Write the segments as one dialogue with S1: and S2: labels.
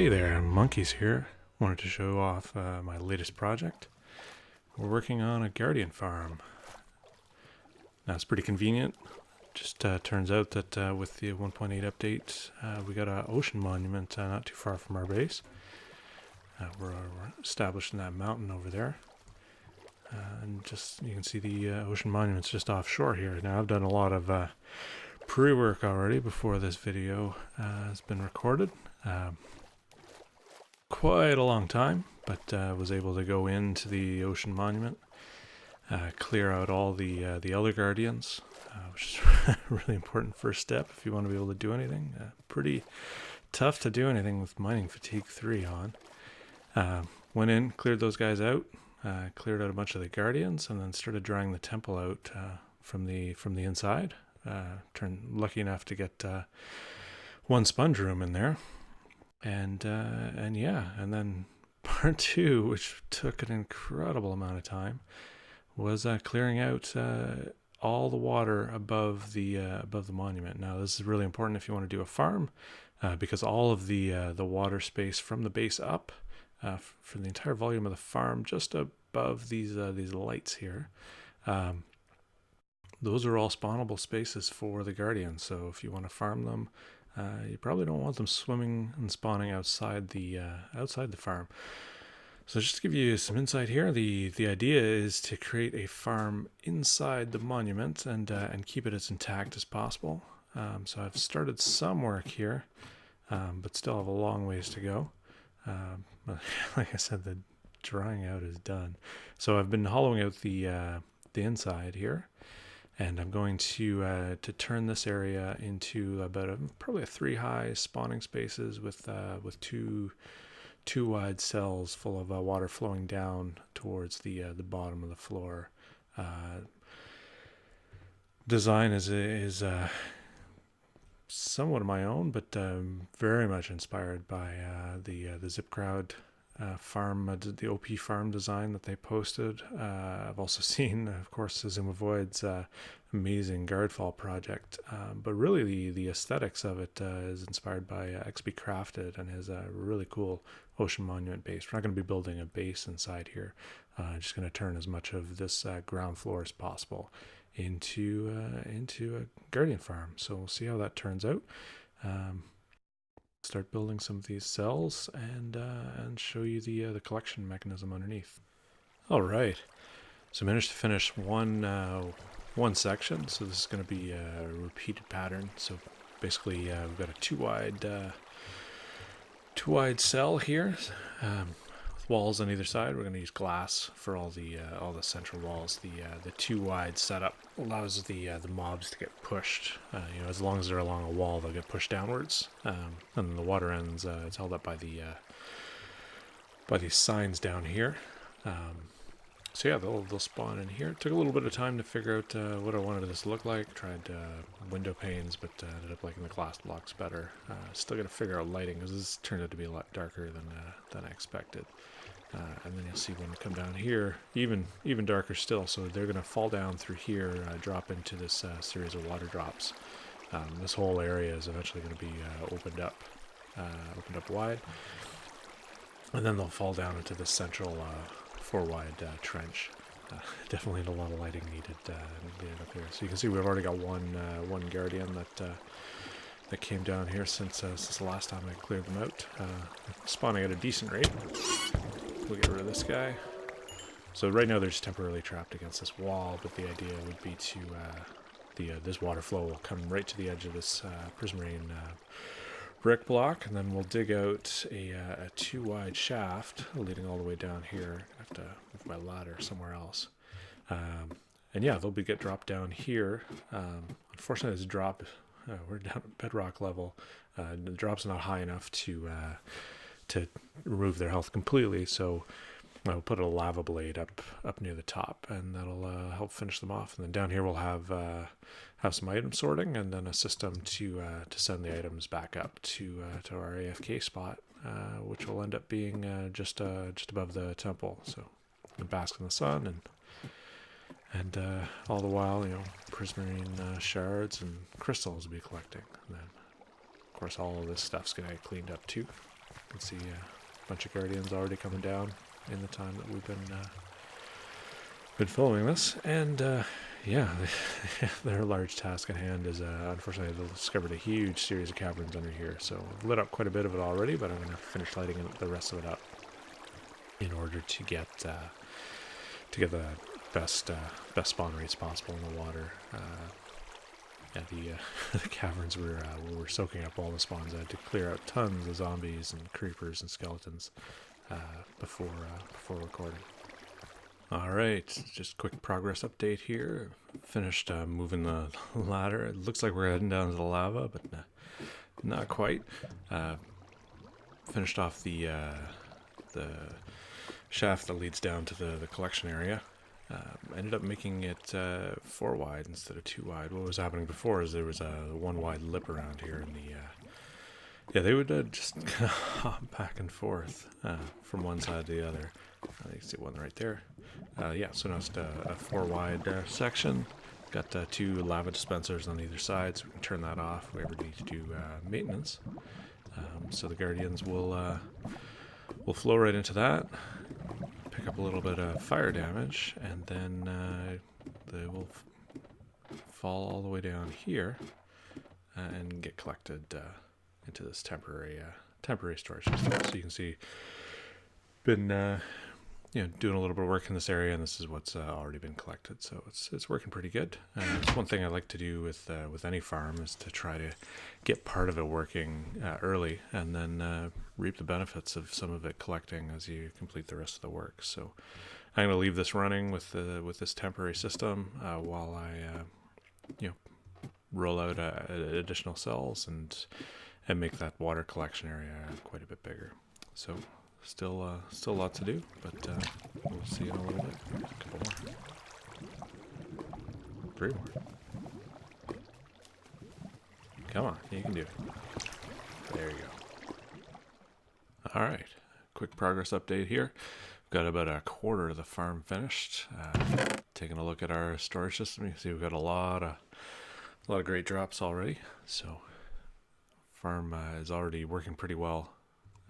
S1: Hey there, Monkeys here. Wanted to show off my latest project. We're working on a guardian farm. Now it's pretty convenient. Just turns out that with the 1.8 update, we got an ocean monument not too far from our base. We're established in that mountain over there. And just you can see the ocean monument's just offshore here. Now I've done a lot of pre-work already before this video has been recorded. Quite a long time, but was able to go into the ocean monument, clear out all the other guardians, which is a really important first step if you want to be able to do anything. Pretty tough to do anything with mining fatigue 3 on. Went in, cleared those guys out, cleared out a bunch of the guardians, and then started drying the temple out from the inside. Turned lucky enough to get one sponge room in there. And then part 2, which took an incredible amount of time, was clearing out all the water above the monument. Now this is really important if you want to do a farm, because all of the water space from the base up, for the entire volume of the farm, just above these lights here, those are all spawnable spaces for the guardians. So if you want to farm them, you probably don't want them swimming and spawning outside the farm. So just to give you some insight here, the idea is to create a farm inside the monument and keep it as intact as possible. So I've started some work here, but still have a long ways to go. Like I said, the drying out is done. So I've been hollowing out the inside here. And I'm going to turn this area into about probably a 3 high spawning spaces with two wide cells full of water flowing down towards the bottom of the floor. Design is somewhat of my own, but very much inspired by the ZipCrowd farm, the OP farm design that they posted. I've also seen, of course, Zoomovoid's amazing Guardfall project, but really the aesthetics of it is inspired by XP Crafted and his really cool ocean monument base. We're not going to be building a base inside here. Just going to turn as much of this ground floor as possible into a guardian farm. So we'll see how that turns out. Start building some of these cells and show you the collection mechanism underneath. All right, so I managed to finish one section. So this is going to be a repeated pattern. So basically, we've got a two wide cell here. With walls on either side. We're going to use glass for all the central walls. The 2 wide setup allows the mobs to get pushed. As long as they're along a wall, they'll get pushed downwards. And then the water ends. It's held up by these signs down here. So yeah, they'll spawn in here. It took a little bit of time to figure out what I wanted this to look like. Tried window panes, but ended up liking the glass blocks better. Still got to figure out lighting, because this turned out to be a lot darker than I expected. And then you'll see when we come down here, even darker still. So they're going to fall down through here, drop into this series of water drops. This whole area is eventually going to be opened up wide, and then they'll fall down into this central 4 wide trench. Definitely a lot of lighting needed up here. So you can see we've already got one guardian that came down here since the last time I cleared them out. Spawning at a decent rate. We'll get rid of this guy. So right now they're just temporarily trapped against this wall, but the idea would be to this water flow will come right to the edge of this prismarine brick block, and then we'll dig out a 2 wide shaft leading all the way down here. I have to move my ladder somewhere else. And yeah, they'll get dropped down here. Unfortunately, this drop, we're down at bedrock level. The drop's not high enough to remove their health completely, so I'll put a lava blade up near the top, and that'll help finish them off. And then down here we'll have some item sorting, and then a system to send the items back up to our AFK spot, which will end up being just above the temple. So you can bask in the sun, and all the while, prismarine shards and crystals will be collecting. And then, of course, all of this stuff's gonna get cleaned up too. You can see a bunch of guardians already coming down in the time that we've been filming this, and yeah, their large task at hand is unfortunately they've discovered a huge series of caverns under here. So I've lit up quite a bit of it already, but I'm going to finish lighting the rest of it up in order to get the best spawn rates possible in the water. Yeah, the caverns were soaking up all the spawns. I had to clear out tons of zombies and creepers and skeletons before recording. Alright, just quick progress update here. Finished moving the ladder. It looks like we're heading down to the lava, but not quite. Finished off the shaft that leads down to the collection area. Ended up making it 4 wide instead of 2 wide. What was happening before is there was a 1 wide lip around here, and yeah, they would just kind of hop back and forth from one side to the other. You can see one right there. Yeah, so now it's a 4 wide section. Got 2 lava dispensers on either side, so we can turn that off if we ever need to do maintenance. So the guardians will flow right into that, pick up a little bit of fire damage, and then they will fall all the way down here and get collected into this temporary storage system. So you can see, been doing a little bit of work in this area, and this is what's already been collected. So it's working pretty good. It's one thing I like to do with any farm is to try to get part of it working early, and then reap the benefits of some of it collecting as you complete the rest of the work. So I'm going to leave this running with this temporary system while I roll out additional cells and make that water collection area quite a bit bigger. So still lots to do, but we'll see in a little bit. A couple more. 3 more. Come on, you can do it. There you go. Alright, quick progress update here. We've got about a quarter of the farm finished. Taking a look at our storage system, you can see we've got a lot of great drops already. So farm is already working pretty well.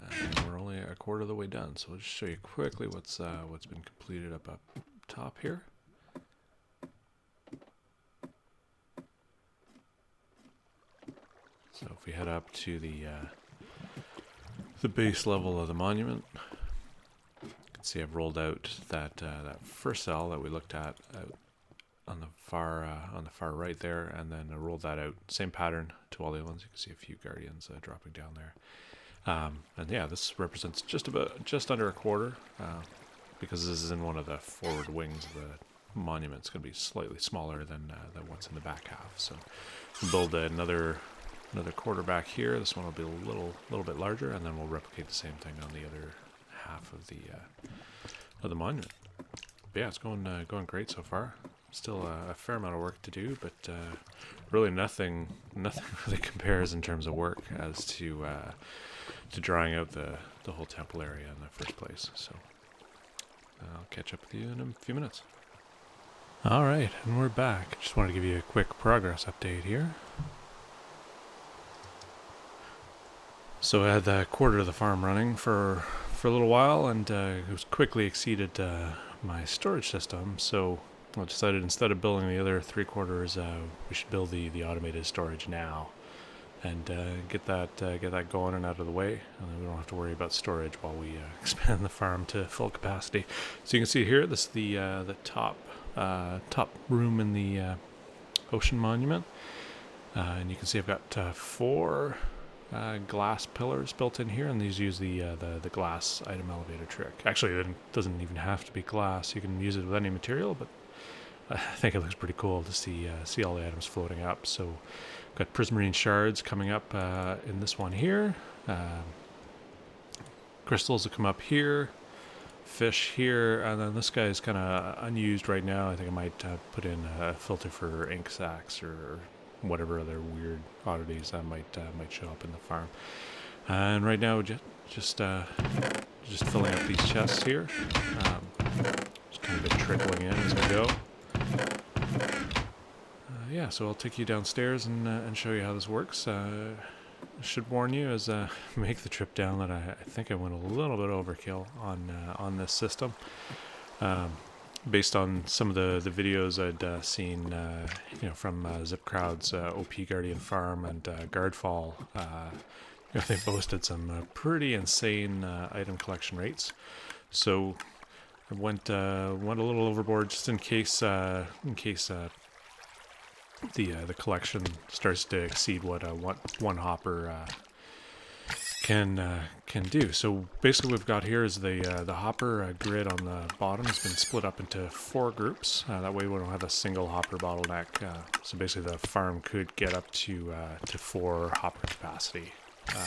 S1: And we're only a quarter of the way done, so I'll just show you quickly what's been completed up top here. So if we head up to the base level of the monument, you can see I've rolled out that first cell that we looked at out on the far right there, and then I rolled that out. Same pattern to all the other ones. You can see a few guardians dropping down there. And yeah, this represents just under a quarter, because this is in one of the forward wings of the monument. It's going to be slightly smaller than what's in the back half. So we'll build another quarter back here. This one will be a little bit larger, and then we'll replicate the same thing on the other half of the monument. But yeah, it's going great so far. Still a fair amount of work to do, but really nothing really compares in terms of work as to drawing out the whole temple area in the first place. So I'll catch up with you in a few minutes. Alright, and we're back. Just wanted to give you a quick progress update here. So I had the quarter of the farm running for a little while, and it was quickly exceeded my storage system. So I decided instead of building the other 3/4, we should build the automated storage now, and get that going and out of the way, and then we don't have to worry about storage while we expand the farm to full capacity. So you can see here, this is the top room in the ocean monument, and you can see I've got 4 glass pillars built in here, and these use the glass item elevator trick. Actually, it doesn't even have to be glass. You can use it with any material, but I think it looks pretty cool to see all the items floating up. So we've got prismarine shards coming up in this one here. Crystals will come up here. Fish here, and then this guy is kind of unused right now. I think I might put in a filter for ink sacs or whatever other weird oddities that might show up in the farm. And right now, just filling up these chests here. Just kind of been trickling in as we go. Yeah, so I'll take you downstairs and show you how this works. should warn you as I make the trip down that I think I went a little bit overkill on this system. Based on some of the videos I'd seen, from ZipCrowd's OP Guardian Farm and Guardfall, they boasted some pretty insane item collection rates. So I went a little overboard just in case the collection starts to exceed what one hopper can do. So basically, what we've got here is the hopper grid on the bottom has been split up into 4 groups. That way, we don't have a single hopper bottleneck. So basically, the farm could get up to 4 hopper capacity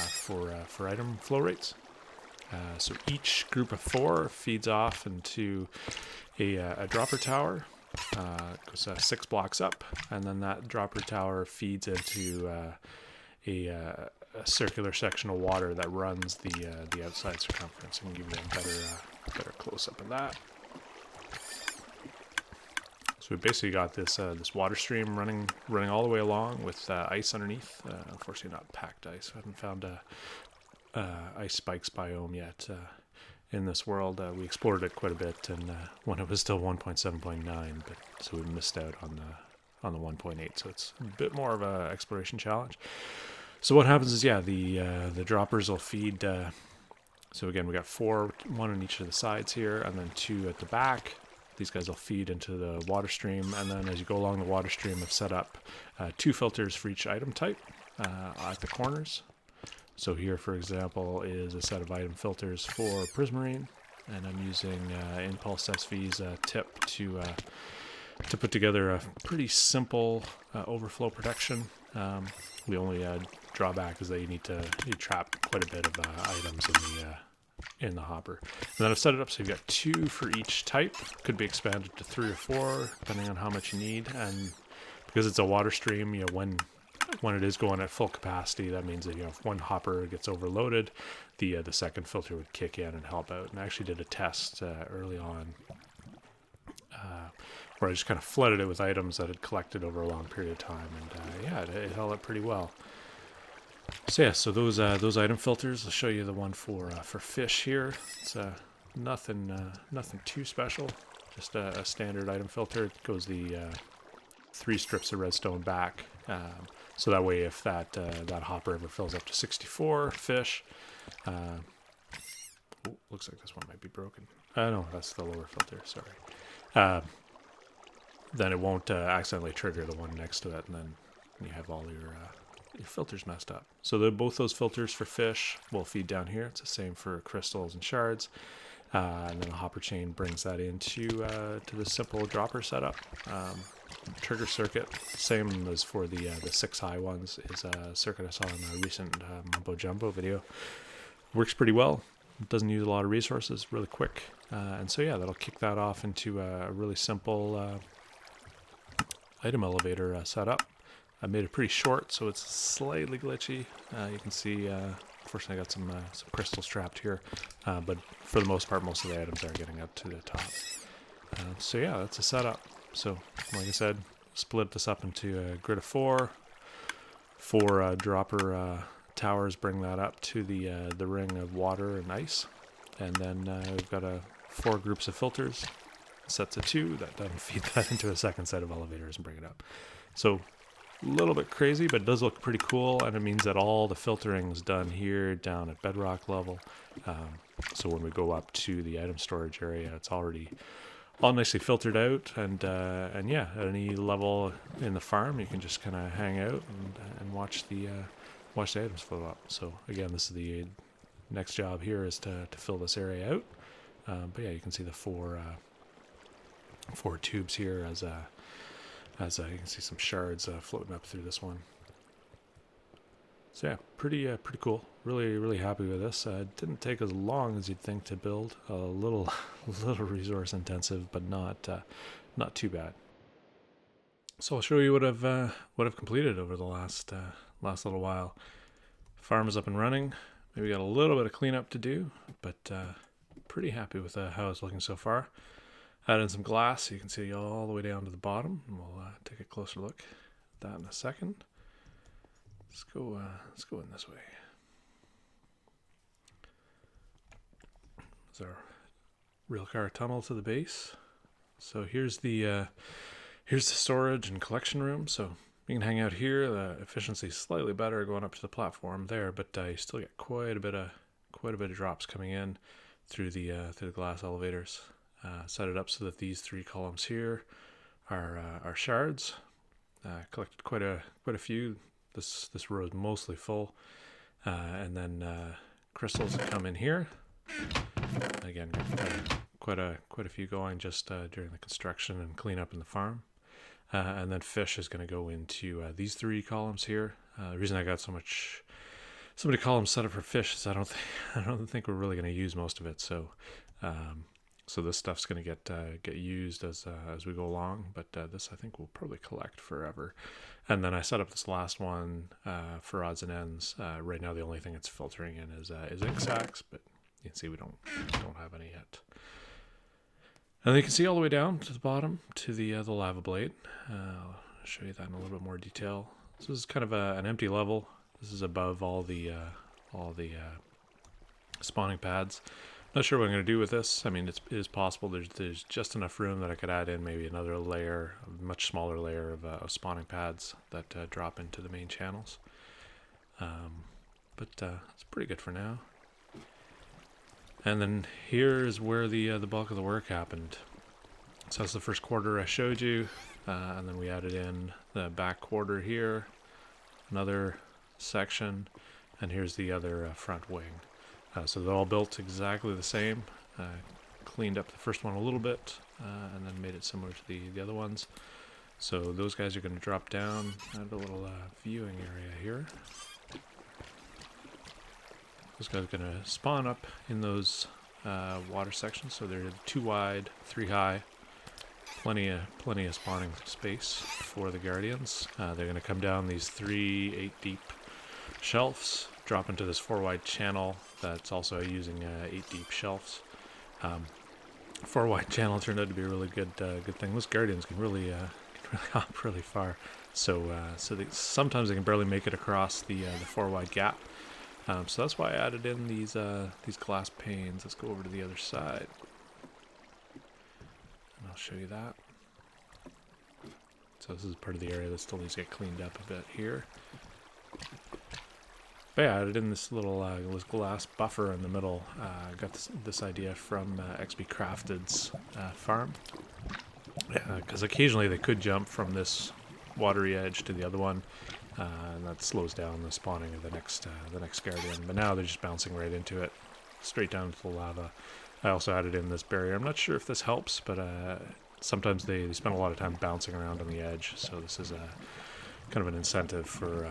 S1: for item flow rates. So each group of 4 feeds off into a dropper tower. Goes 6 blocks up, and then that dropper tower feeds into a circular section of water that runs the outside circumference. I can give you a better close up of that. So we basically got this water stream running all the way along with ice underneath. Unfortunately, not packed ice. I haven't found ice spikes biome yet. In this world, we explored it quite a bit, and when it was still 1.7.9, but so we missed out on the 1.8. So it's a bit more of an exploration challenge. So what happens is, the droppers will feed. So again, we got 4, 1 on each of the sides here, and then 2 at the back. These guys will feed into the water stream, and then as you go along the water stream, I've set up 2 filters for each item type at the corners. So here, for example, is a set of item filters for Prismarine, and I'm using Impulse SV's tip to put together a pretty simple overflow protection. The only drawback is that you trap quite a bit of items in the hopper. And then I've set it up so you've got 2 for each type. Could be expanded to 3 or 4 depending on how much you need. And because it's a water stream, when it is going at full capacity, that means that if one hopper gets overloaded, the second filter would kick in and help out. And I actually did a test early on where I just kind of flooded it with items that had collected over a long period of time, and it held up pretty well. So those item filters, I'll show you the one for fish here. It's nothing too special, just a standard item filter. It goes the 3 strips of redstone back. So that way, if that hopper ever fills up to 64 fish, looks like this one might be broken. No, that's the lower filter. Sorry. Then it won't accidentally trigger the one next to it, and then you have all your filters messed up. So both those filters for fish will feed down here. It's the same for crystals and shards. And then the hopper chain brings that into to the simple dropper setup. Trigger circuit, same as for the 6 high ones, is a circuit I saw in a recent Mumbo Jumbo video. Works pretty well. It doesn't use a lot of resources, really quick. And so that'll kick that off into a really simple item elevator setup. I made it pretty short, so it's slightly glitchy. You can see, unfortunately, I got some crystals trapped here, but for the most part, most of the items are getting up to the top. That's a setup. So, like I said, split this up into a grid of 4. 4 dropper towers bring that up to the ring of water and ice, and then we've got 4 groups of filters, sets of 2 that then feed that into a second set of elevators and bring it up. So a little bit crazy, but it does look pretty cool, and it means that all the filtering is done here down at bedrock level. So when we go up to the item storage area, it's already all nicely filtered out, and at any level in the farm, you can just kind of hang out and watch the items flow up. So again, this is the next job here is to fill this area out. But you can see the 4 tubes here as you can see some shards floating up through this one. So pretty cool. Really happy with this. It didn't take as long as you'd think to build. A little resource intensive, but not too bad. So I'll show you what I've completed over the last little while. Farm is up and running. Maybe got a little bit of cleanup to do, but pretty happy with how it's looking so far. Add in some glass so you can see all the way down to the bottom, and we'll take a closer look at that in a second. Let's go in this way. There's our railcar tunnel to the base. So here's the storage and collection room. So you can hang out here. The efficiency is slightly better going up to the platform there, but you still get quite a bit of drops coming in through the glass elevators. Set it up so that these 3 columns here are shards. Collected quite a few. This row is mostly full, and then crystals come in here. Again, quite a few going just during the construction and cleanup in the farm. And then fish is going to go into these 3 columns here. The reason I got so many columns set up for fish is I don't think we're really going to use most of it. So so this stuff's going to get used as we go along. But this I think will probably collect forever. And then I set up this last one for odds and ends. Right now the only thing it's filtering in is ink sacs, but you can see we don't have any yet. And then you can see all the way down to the bottom to the lava blade. I'll show you that in a little bit more detail. This is kind of an empty level. This is above all the spawning pads. Not sure what I'm going to do with this. I mean, it is possible there's just enough room that I could add in maybe another layer, a much smaller layer of spawning pads that drop into the main channels. But it's pretty good for now. And then here's where the bulk of the work happened. So that's the first quarter I showed you, and then we added in the back quarter here, another section, and here's the other front wing. So they're all built exactly the same. Cleaned up the first one a little bit, and then made it similar to the other ones. So those guys are going to drop down. I have a little viewing area here. Those guys are going to spawn up in those water sections. So they're 2 wide, 3 high. Plenty of spawning space for the Guardians. They're going to come down these 3 8 deep shelves, drop into this 4 wide channel that's also using 8 deep shelves. 4 wide channel turned out to be a really good thing. Those Guardians can really hop really far. So sometimes they can barely make it across the 4 wide gap. So that's why I added in these glass panes. Let's go over to the other side. And I'll show you that. So this is part of the area that still needs to get cleaned up a bit here. But yeah, I added in this little this glass buffer in the middle. I got this idea from XP Crafted's farm. Because occasionally they could jump from this watery edge to the other one. And that slows down the spawning of the next Guardian. But now they're just bouncing right into it, straight down to the lava. I also added in this barrier. I'm not sure if this helps, but sometimes they spend a lot of time bouncing around on the edge. So this is kind of an incentive for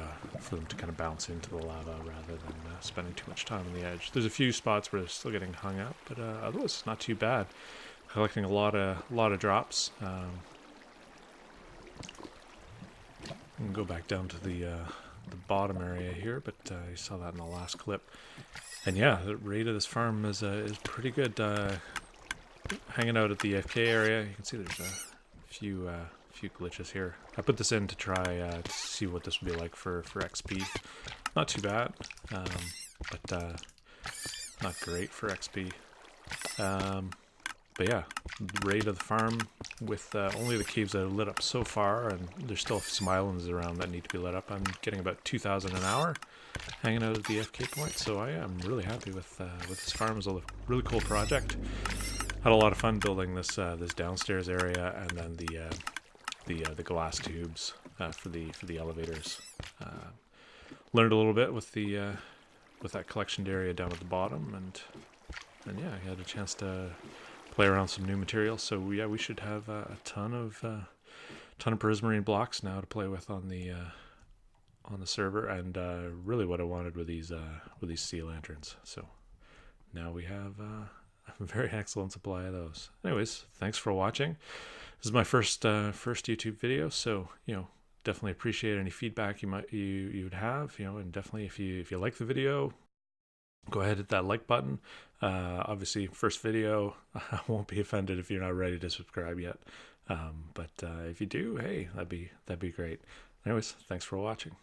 S1: them to kind of bounce into the lava rather than spending too much time on the edge. There's a few spots where they're still getting hung up, but otherwise it's not too bad. Collecting a lot of drops. And go back down to the bottom area here, but you saw that in the last clip. And yeah, the rate of this farm is pretty good. Hanging out at the FK area, you can see there's a few glitches here. I put this in to try to see what this would be like for XP. Not too bad, but not great for XP. But yeah, the rate of the farm with only the caves that are lit up so far, and there's still some islands around that need to be lit up. I'm getting about 2,000 an hour hanging out at the FK point, so I am really happy with this farm. It's a really cool project. Had a lot of fun building this downstairs area, and then the glass tubes for the elevators. Learned a little bit with that collection area down at the bottom, and yeah, I had a chance to play around some new materials. So yeah, we should have a ton of prismarine blocks now to play with on the server, and really what I wanted with these sea lanterns. So now we have a very excellent supply of those. Anyways, thanks for watching. This is my first YouTube video, so definitely appreciate any feedback you would have. And definitely if you like the video, go ahead and hit that like button. Obviously, first video, I won't be offended if you're not ready to subscribe yet. But if you do, hey, that'd be great. Anyways, thanks for watching.